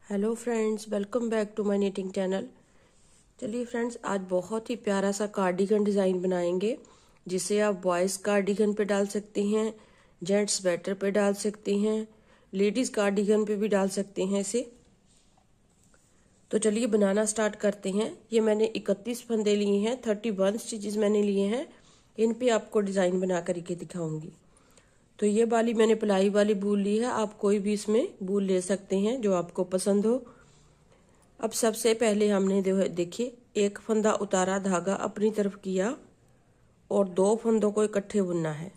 Hello friends, welcome back to my knitting channel. चलिए friends, आज बहुत ही प्यारा सा कार्डिगन डिज़ाइन बनाएंगे जिसे आप बॉयज़ कार्डिगन पे डाल सकते हैं, जेंट्स स्वेटर पे डाल सकते हैं, लेडीज़ कार्डिगन पे भी डाल सकते हैं इसे। तो चलिए बनाना स्टार्ट करते हैं। ये मैंने 31 फंदे लिए हैं, 31 स्टिचेस मैंने लिए हैं। इन पे आपको डिज़ाइन बना करके दिखाऊंगी। तो ये वाली मैंने प्लाई वाली बूल ली है, आप कोई भी इसमें बूल ले सकते हैं जो आपको पसंद हो। अब सबसे पहले हमने देखिए एक फंदा उतारा, धागा अपनी तरफ किया और दो फंदों को इकट्ठे बुनना है।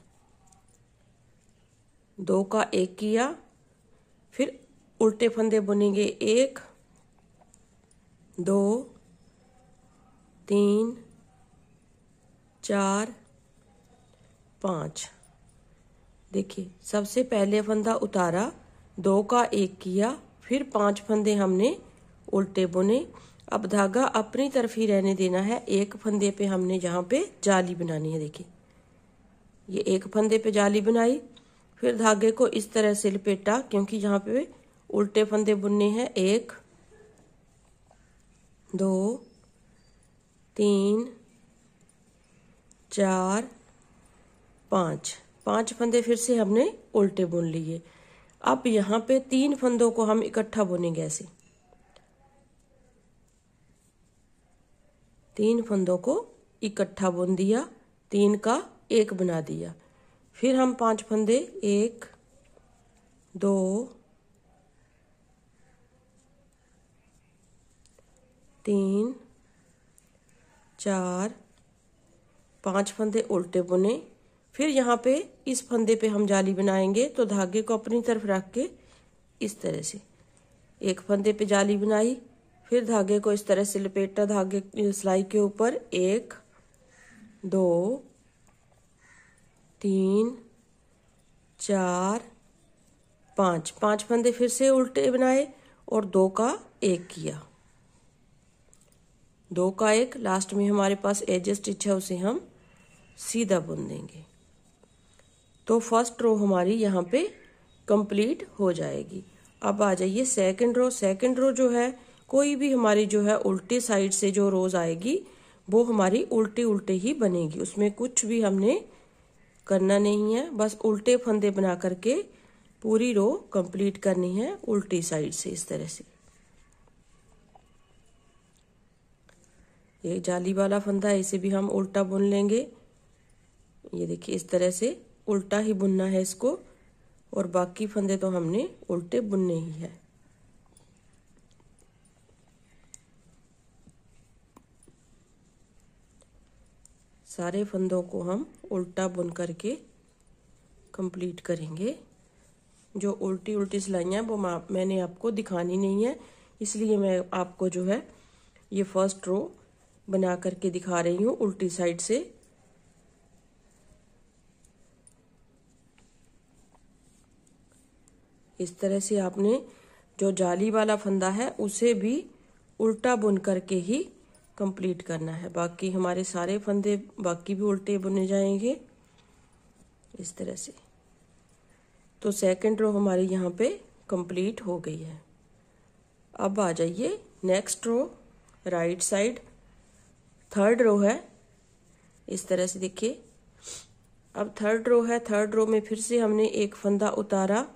दो का एक किया, फिर उल्टे फंदे बुनेंगे, एक, दो, तीन, चार, पाँच। देखिए सबसे पहले फंदा उतारा, दो का एक किया, फिर पांच फंदे हमने उल्टे बुने। अब धागा अपनी तरफ ही रहने देना है। एक फंदे पे हमने जहाँ पे जाली बनानी है, देखिए ये एक फंदे पे जाली बनाई, फिर धागे को इस तरह से लपेटा, क्योंकि यहाँ पे उल्टे फंदे बुनने हैं। एक, दो, तीन, चार, पाँच। पांच फंदे फिर से हमने उल्टे बुन लिए। अब यहाँ पे तीन फंदों को हम इकट्ठा बुनेंगे ऐसे। तीन फंदों को इकट्ठा बुन दिया, तीन का एक बना दिया। फिर हम पांच फंदे, एक, दो, तीन, चार, पांच फंदे उल्टे बुने। फिर यहाँ पे इस फंदे पे हम जाली बनाएंगे, तो धागे को अपनी तरफ रख के इस तरह से एक फंदे पे जाली बनाई, फिर धागे को इस तरह से लपेटा धागे सिलाई के ऊपर। एक, दो, तीन, चार, पाँच। पांच फंदे फिर से उल्टे बनाए और दो का एक किया। दो का एक, लास्ट में हमारे पास एज स्टिच है, उसे हम सीधा बुन देंगे। तो फर्स्ट रो हमारी यहाँ पे कंप्लीट हो जाएगी। अब आ जाइए सेकंड रो। सेकंड रो जो है, कोई भी हमारी जो है उल्टी साइड से जो रोज आएगी वो हमारी उल्टी उल्टे ही बनेगी। उसमें कुछ भी हमने करना नहीं है, बस उल्टे फंदे बना करके पूरी रो कंप्लीट करनी है उल्टी साइड से। इस तरह से ये जाली वाला फंदा है, इसे भी हम उल्टा बुन लेंगे। ये देखिए इस तरह से उल्टा ही बुनना है इसको, और बाकी फंदे तो हमने उल्टे बुनने ही है। सारे फंदों को हम उल्टा बुन करके कंप्लीट करेंगे। जो उल्टी उल्टी सिलाइयाँ वो मैंने आपको दिखानी नहीं है, इसलिए मैं आपको जो है ये फर्स्ट रो बना करके दिखा रही हूँ उल्टी साइड से। इस तरह से आपने जो जाली वाला फंदा है उसे भी उल्टा बुन करके ही कंप्लीट करना है। बाकी हमारे सारे फंदे बाकी भी उल्टे बुने जाएंगे इस तरह से। तो सेकंड रो हमारी यहाँ पे कंप्लीट हो गई है। अब आ जाइए next row, right side third row है। इस तरह से देखिए, अब थर्ड रो है। थर्ड रो में फिर से हमने एक फंदा उतारा,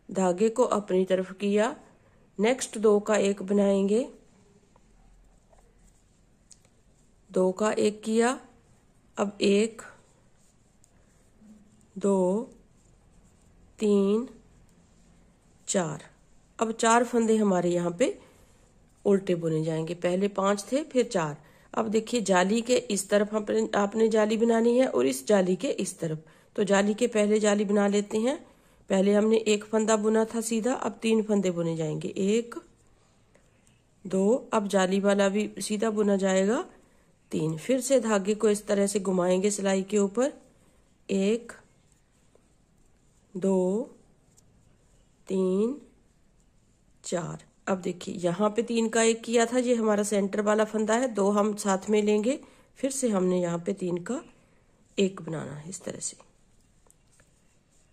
धागे को अपनी तरफ किया, नेक्स्ट दो का एक बनाएंगे। दो का एक किया, अब एक, दो, तीन, चार। अब चार फंदे हमारे यहाँ पे उल्टे बुने जाएंगे। पहले पांच थे, फिर चार। अब देखिए जाली के इस तरफ आपने जाली बनानी है और इस जाली के इस तरफ। तो जाली के पहले जाली बना लेते हैं। पहले हमने एक फंदा बुना था सीधा, अब तीन फंदे बुने जाएंगे। एक, दो, अब जाली वाला भी सीधा बुना जाएगा, तीन। फिर से धागे को इस तरह से घुमाएंगे सिलाई के ऊपर। एक, दो, तीन, चार। अब देखिए यहाँ पे तीन का एक किया था, ये हमारा सेंटर वाला फंदा है। दो हम साथ में लेंगे, फिर से हमने यहाँ पे तीन का एक बनाना है। इस तरह से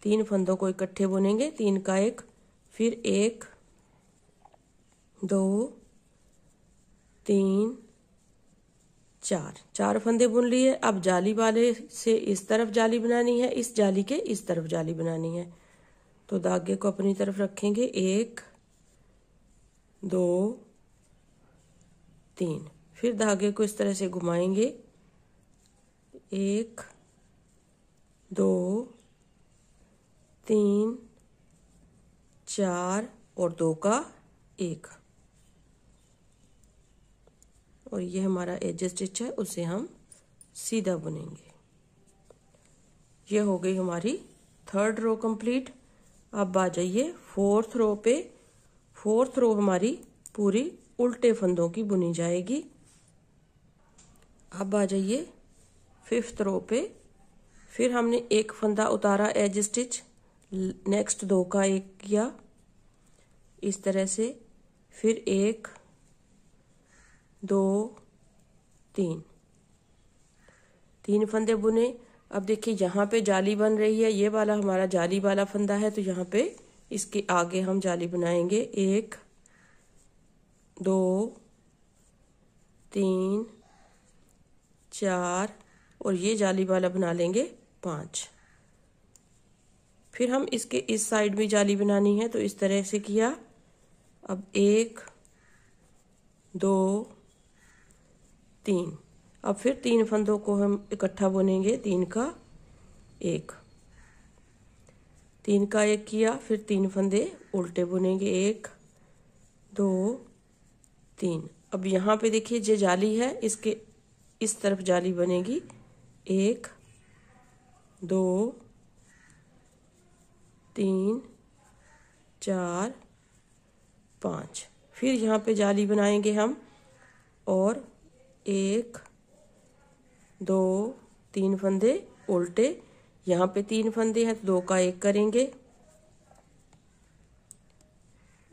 तीन फंदों को इकट्ठे बुनेंगे, तीन का एक, फिर एक, 2 3 4 फंदे बुन लिए। अब जाली वाले से इस तरफ जाली बनानी है, इस जाली के इस तरफ जाली बनानी है। तो धागे को अपनी तरफ रखेंगे, 1 2 3, फिर धागे को इस तरह से घुमाएंगे, 1 2 3 4 और 2 का 1। और ये हमारा एज स्टिच है, उसे हम सीधा बुनेंगे। ये हो गई हमारी 3rd रो कंप्लीट। अब आ जाइए 4th रो पे। 4th रो हमारी पूरी उल्टे फंदों की बुनी जाएगी। अब आ जाइए 5th रो पे। फिर हमने एक फंदा उतारा एज स्टिच, नेक्स्ट 2 का 1 किया इस तरह से, फिर 1 2 3 फंदे बुने। अब देखिए यहाँ पे जाली बन रही है, ये वाला हमारा जाली वाला फंदा है, तो यहाँ पे इसके आगे हम जाली बनाएंगे, 1 2 3 4 और ये जाली वाला बना लेंगे 5। फिर हम इसके इस साइड भी जाली बनानी है, तो इस तरह से किया। अब 1 2 3, अब फिर 3 फंदों को हम इकट्ठा बुनेंगे, 3 का 1 किया, फिर 3 फंदे उल्टे बुनेंगे, 1 2 3। अब यहाँ पे देखिए जो जाली है, इसके इस तरफ जाली बनेगी, 1 2 3 4 5। फिर यहाँ पे जाली बनाएंगे हम, और 1 2 3 फंदे उल्टे। यहाँ पे 3 फंदे हैं, तो 2 का 1 करेंगे,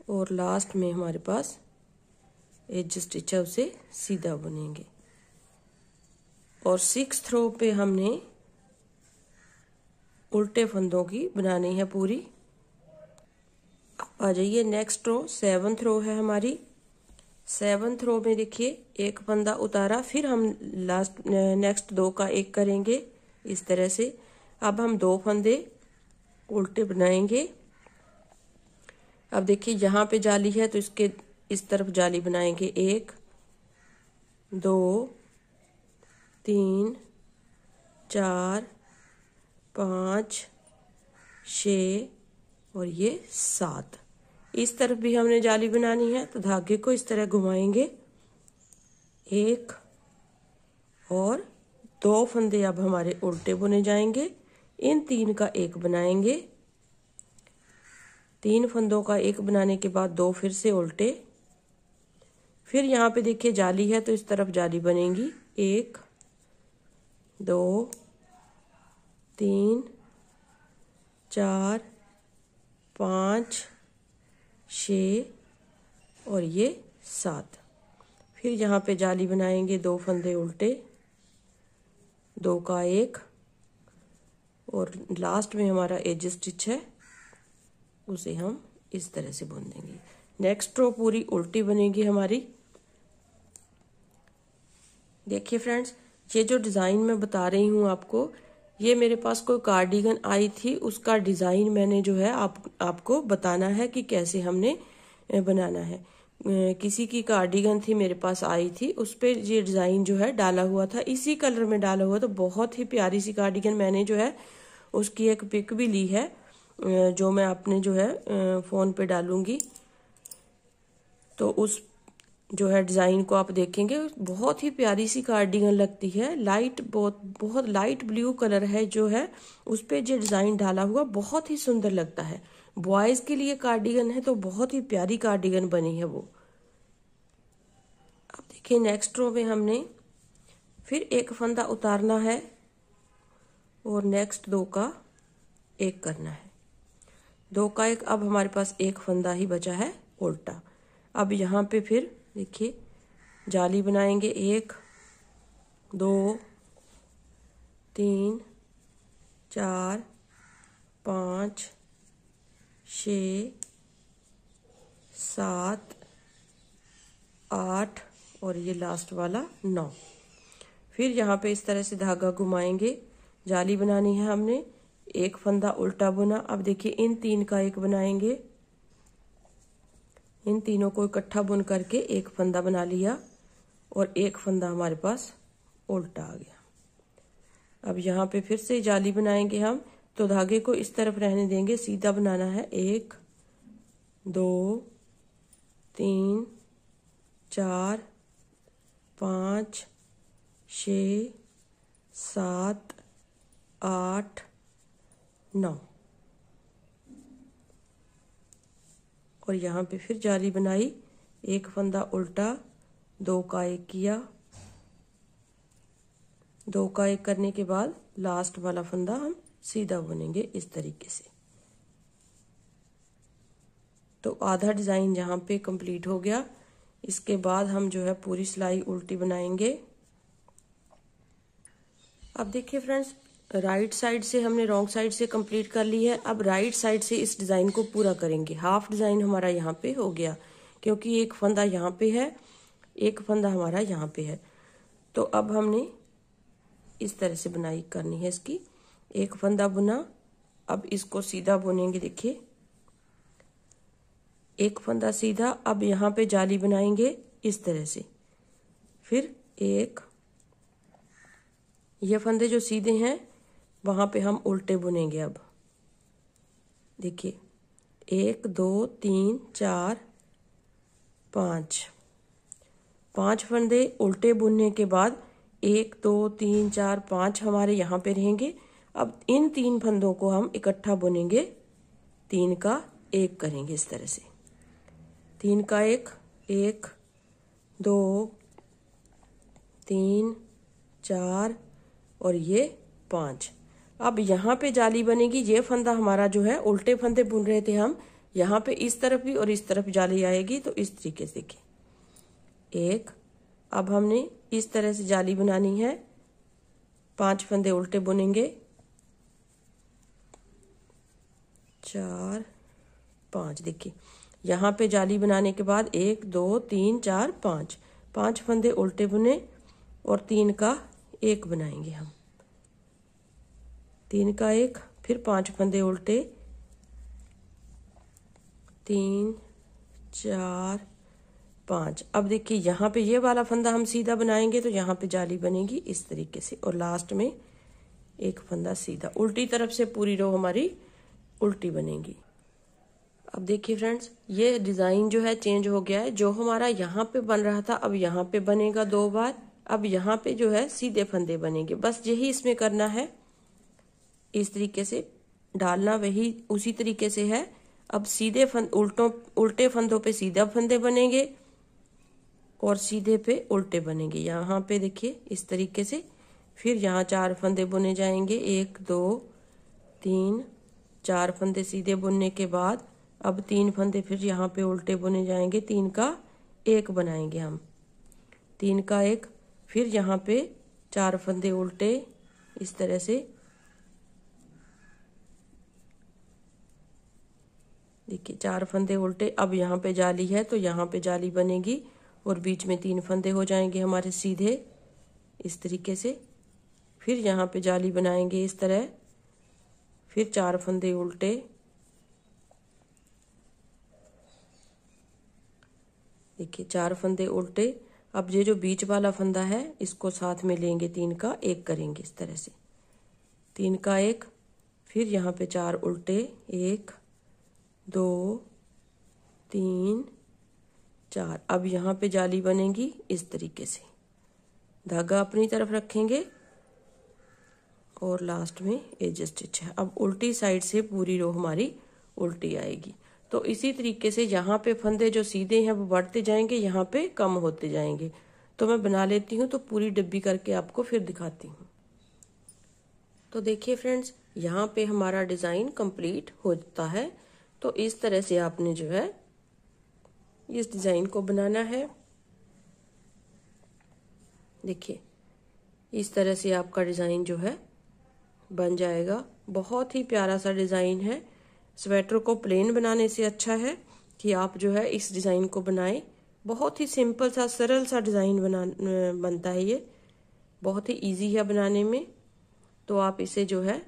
और लास्ट में हमारे पास एज स्टिच है, उसे सीधा बुनेंगे। और 6th रो पे हमने उल्टे फंदों की बनानी है पूरी। आ जाइए नेक्स्ट रो, 7th रो है हमारी। 7th रो में देखिए एक फंदा उतारा, फिर हम नेक्स्ट 2 का 1 करेंगे इस तरह से। अब हम 2 फंदे उल्टे बनाएंगे। अब देखिए यहाँ पे जाली है, तो इसके इस तरफ जाली बनाएंगे, 1 2 3 4 5 6 और ये 7। इस तरफ भी हमने जाली बनानी है, तो धागे को इस तरह घुमाएंगे, 1 और 2 फंदे अब हमारे उल्टे बुने जाएंगे। इन 3 का 1 बनाएंगे, 3 फंदों का 1 बनाने के बाद 2 फिर से उल्टे। फिर यहाँ पे देखिए जाली है, तो इस तरफ जाली बनेगी, 1 2 3 4 5 6 और ये 7। फिर यहाँ पे जाली बनाएंगे, 2 फंदे उल्टे, 2 का 1, और लास्ट में हमारा एज स्टिच है, उसे हम इस तरह से बुन देंगे। नेक्स्ट रो पूरी उल्टी बनेगी हमारी। देखिए फ्रेंड्स, ये जो डिज़ाइन मैं बता रही हूँ आपको, ये मेरे पास कोई कार्डिगन आई थी, उसका डिज़ाइन मैंने जो है आपको बताना है कि कैसे हमने बनाना है। किसी की कार्डिगन थी मेरे पास आई थी, उस पर ये डिज़ाइन जो है डाला हुआ था, इसी कलर में डाला हुआ, तो बहुत ही प्यारी सी कार्डिगन। मैंने जो है उसकी एक पिक भी ली है, जो मैं अपने जो है फ़ोन पे डालूंगी। तो उस जो है डिज़ाइन को आप देखेंगे, बहुत ही प्यारी सी कार्डिगन लगती है। लाइट बहुत लाइट ब्लू कलर है जो है, उस पे जो डिज़ाइन डाला हुआ बहुत ही सुंदर लगता है। बॉयज़ के लिए कार्डिगन है, तो बहुत ही प्यारी कार्डिगन बनी है वो। अब देखिए नेक्स्ट रो में हमने फिर एक फंदा उतारना है, और नेक्स्ट 2 का 1 करना है, 2 का 1। अब हमारे पास एक फंदा ही बचा है उल्टा। अब यहाँ पे फिर देखिए जाली बनाएंगे, 1 2 3 4 5 6 7 8 और ये लास्ट वाला 9। फिर यहाँ पे इस तरह से धागा घुमाएंगे, जाली बनानी है हमने, एक फंदा उल्टा बुना। अब देखिए इन 3 का एक बनाएंगे, इन तीनों को इकट्ठा बुन करके एक फंदा बना लिया और एक फंदा हमारे पास उल्टा आ गया। अब यहाँ पे फिर से जाली बनाएंगे हम, तो धागे को इस तरफ रहने देंगे, सीधा बनाना है। 1 2 3 4 5 6 7 8 9 और यहाँ पे फिर जाली बनाई, एक फंदा उल्टा, 2 का 1 किया, 2 का 1 करने के बाद लास्ट वाला फंदा हम सीधा बुनेंगे इस तरीके से। तो आधा डिजाइन यहाँ पे कंप्लीट हो गया। इसके बाद हम जो है पूरी सिलाई उल्टी बनाएंगे। अब देखिए फ्रेंड्स, राइट साइड से हमने रॉन्ग साइड से कंप्लीट कर ली है। अब राइट साइड से इस डिजाइन को पूरा करेंगे। हाफ डिजाइन हमारा यहाँ पे हो गया, क्योंकि एक फंदा यहाँ पे है, एक फंदा हमारा यहाँ पे है। तो अब हमने इस तरह से बुनाई करनी है इसकी। एक फंदा बुना, अब इसको सीधा बुनेंगे। देखिए एक फंदा सीधा, अब यहाँ पे जाली बनाएंगे इस तरह से। फिर एक, ये फंदे जो सीधे हैं वहां पे हम उल्टे बुनेंगे। अब देखिए 1 2 3 4 5, 5 फंदे उल्टे बुनने के बाद 1 2 3 4 5 हमारे यहाँ पे रहेंगे। अब इन 3 फंदों को हम इकट्ठा बुनेंगे, 3 का 1 करेंगे इस तरह से। 3 का 1, 1 2 3 4 और ये 5। अब यहाँ पे जाली बनेगी। ये फंदा हमारा जो है, उल्टे फंदे बुन रहे थे हम, यहाँ पे इस तरफ भी और इस तरफ जाली आएगी। तो इस तरीके से देखिए 1। अब हमने इस तरह से जाली बनानी है, 5 फंदे उल्टे बुनेंगे, 4 5। देखिए यहाँ पे जाली बनाने के बाद 1 2 3 4 5, 5 फंदे उल्टे बुने और 3 का 1 बनाएंगे हम। 3 का 1, फिर 5 फंदे उल्टे, 3 4 5। अब देखिए यहाँ पे ये वाला फंदा हम सीधा बनाएंगे, तो यहाँ पे जाली बनेगी इस तरीके से और लास्ट में एक फंदा सीधा। उल्टी तरफ से पूरी रो हमारी उल्टी बनेगी। अब देखिए फ्रेंड्स, ये डिजाइन जो है चेंज हो गया है। जो हमारा यहाँ पे बन रहा था अब यहाँ पे बनेगा 2 बार। अब यहाँ पे जो है सीधे फंदे बनेंगे, बस यही इसमें करना है। इस तरीके से डालना वही उसी तरीके से है। अब सीधे उल्टे फंदों पे सीधा फंदे बनेंगे और सीधे पे उल्टे बनेंगे। यहाँ पे देखिए इस तरीके से। फिर यहाँ 4 फंदे बुने जाएंगे, 1 2 3 4 फंदे सीधे बुनने के बाद अब 3 फंदे फिर यहाँ पे उल्टे बुने जाएंगे, 3 का 1 बनाएंगे हम, 3 का 1। फिर यहाँ पे 4 फंदे उल्टे इस तरह से। देखिए 4 फंदे उल्टे। अब यहाँ पे जाली है तो यहाँ पे जाली बनेगी और बीच में 3 फंदे हो जाएंगे हमारे सीधे इस तरीके से। फिर यहाँ पे जाली बनाएंगे इस तरह, फिर 4 फंदे उल्टे, देखिए 4 फंदे उल्टे। अब ये जो बीच वाला फंदा है इसको साथ में लेंगे, 3 का 1 करेंगे इस तरह से, 3 का 1। फिर यहाँ पे 4 उल्टे, 1 2 3 4। अब यहाँ पे जाली बनेगी इस तरीके से, धागा अपनी तरफ रखेंगे और लास्ट में एज स्टिच है। अब उल्टी साइड से पूरी रो हमारी उल्टी आएगी। तो इसी तरीके से यहाँ पे फंदे जो सीधे हैं वो बढ़ते जाएंगे, यहाँ पे कम होते जाएंगे। तो मैं बना लेती हूँ, तो पूरी डब्बी करके आपको फिर दिखाती हूँ। तो देखिए फ्रेंड्स, यहाँ पे हमारा डिजाइन कंप्लीट होता है। तो इस तरह से आपने जो है इस डिजाइन को बनाना है। देखिए इस तरह से आपका डिजाइन जो है बन जाएगा। बहुत ही प्यारा सा डिजाइन है। स्वेटर को प्लेन बनाने से अच्छा है कि आप जो है इस डिजाइन को बनाएं। बहुत ही सिंपल सा सरल सा डिज़ाइन बनता है, ये बहुत ही इजी है बनाने में। तो आप इसे जो है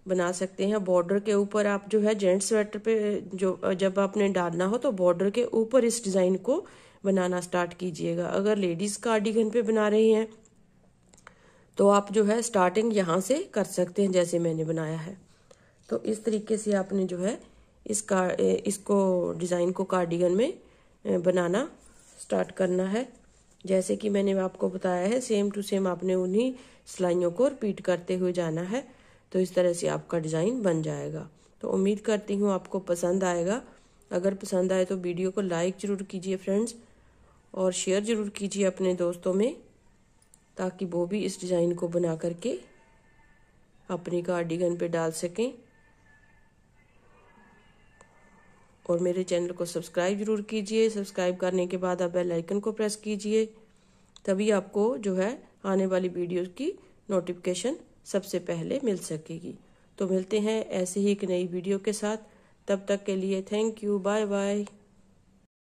बना सकते हैं। बॉर्डर के ऊपर आप जो है जेंट्स स्वेटर पे जो जब आपने डालना हो तो बॉर्डर के ऊपर इस डिज़ाइन को बनाना स्टार्ट कीजिएगा। अगर लेडीज़ कार्डिगन पे बना रही हैं तो आप जो है स्टार्टिंग यहाँ से कर सकते हैं, जैसे मैंने बनाया है। तो इस तरीके से आपने जो है इसको डिज़ाइन को कार्डिगन में बनाना स्टार्ट करना है। जैसे कि मैंने आपको बताया है, सेम टू सेम आपने उन्हीं सिलाइयों को रिपीट करते हुए जाना है। तो इस तरह से आपका डिज़ाइन बन जाएगा। तो उम्मीद करती हूँ आपको पसंद आएगा। अगर पसंद आए तो वीडियो को लाइक ज़रूर कीजिए फ्रेंड्स, और शेयर ज़रूर कीजिए अपने दोस्तों में, ताकि वो भी इस डिज़ाइन को बना करके अपनी कार्डिगन पे डाल सकें। और मेरे चैनल को सब्सक्राइब ज़रूर कीजिए। सब्सक्राइब करने के बाद आप बेल आइकन को प्रेस कीजिए, तभी आपको जो है आने वाली वीडियोस की नोटिफिकेशन सबसे पहले मिल सकेगी। तो मिलते हैं ऐसे ही एक नई वीडियो के साथ। तब तक के लिए थैंक यू, बाय बाय।